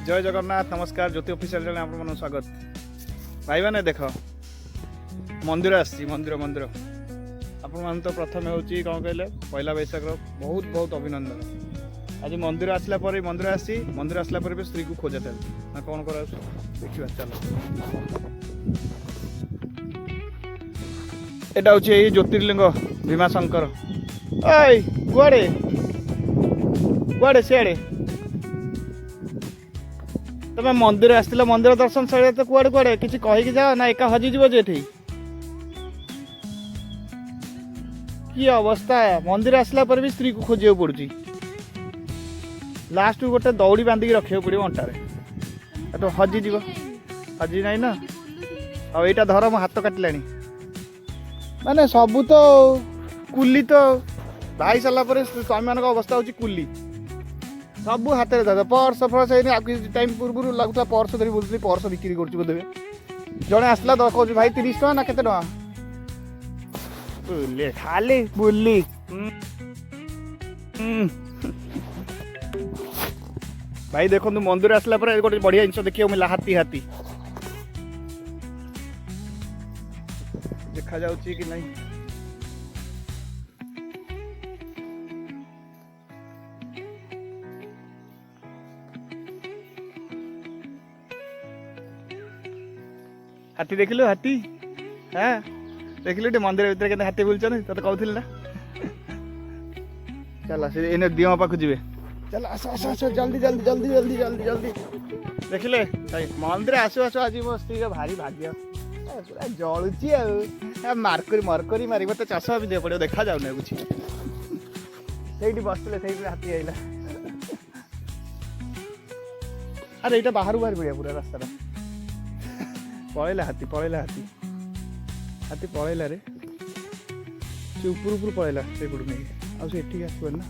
जय जगन्नाथ नमस्कार ज्योति official channel आप मन स्वागत भाई मैंने देख मंदिर आसी मंदिर मंदिर आपण तो प्रथम हूँ कौन कहले पहला बैशाख बहुत बहुत अभिनंदन। आज मंदिर आसला मंदिर आसला भी स्त्री को खोजा ना कौन कर देखा चलो एटा हूँ यही ज्योतिर्लिंग भीमाशंकर ऐ कुआड़े कुआड़े सियाड़े तुम मंदिर आसला मंदिर दर्शन सारे तो कुआड़े कुआड़े किसी कहीकि जाओ ना एका हजिज जे कि अवस्था है मंदिर आसला पर भी स्त्री को खोजा पड़ी लास्ट गोटे दौड़ी बांधिक रखा पड़ो अंटार तो हजिज हजि ना ना आ यहाँ धर मो हाथ काटिला माने सबू तो कुली तो भाई सारा स्वामी मान अवस्था हूँ कुली सब हाथ में धर पर्स फर्स टाइम पूर्व लगुला पर्स धरी बुलूली पर्स बिक्री कर जड़े आसला कह भाई 30 टका ना केते टका बुले खाली बुली भाई देखो मंदिर आसला गोटे बढ़िया जिन देखिए मिला हाथी हाथी देखा जाउची कि नहीं हाथी देख लो हाथी हाँ देख लो मंदिर भीतर के हाथी बुलछ तो कहूल ना चल से दियो पाक जी चल आस आस आस जल्दी जल्दी जल्दी जल्दी जल्दी जल्दी देख ले मंदिर आसु आसु आज मो स्त्री भारी भाग्य पूरा जलुची मार्करी मरकरी मार तो चाष भी दे पड़ो देखा जाऊना कुछ से बसते हाथी आईला अरे यहाँ बाहर बाहर पड़ा पूरा रास्ता पलैला हाथी हाथी पलैला रे से ऊपर ऊपर पलैला से पड़ू नहीं आउ से एठी आसब ना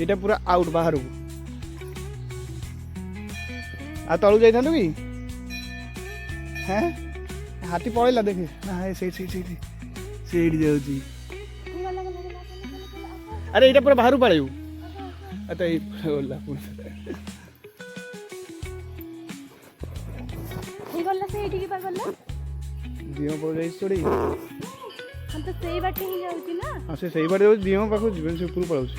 यहाँ पूरा आउट बाहर को आ तलू जाइथालु कि हैं हाथी पलैला देखे ना से जाऊँ अरे यहाँ पूरा बाहर पलू तो दियो पड़ जाए तो सही बाटे ही जाउची ना हां से सही बाटे दियो पाखु जीवन से ऊपर पड़ाउछ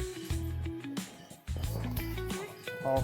हां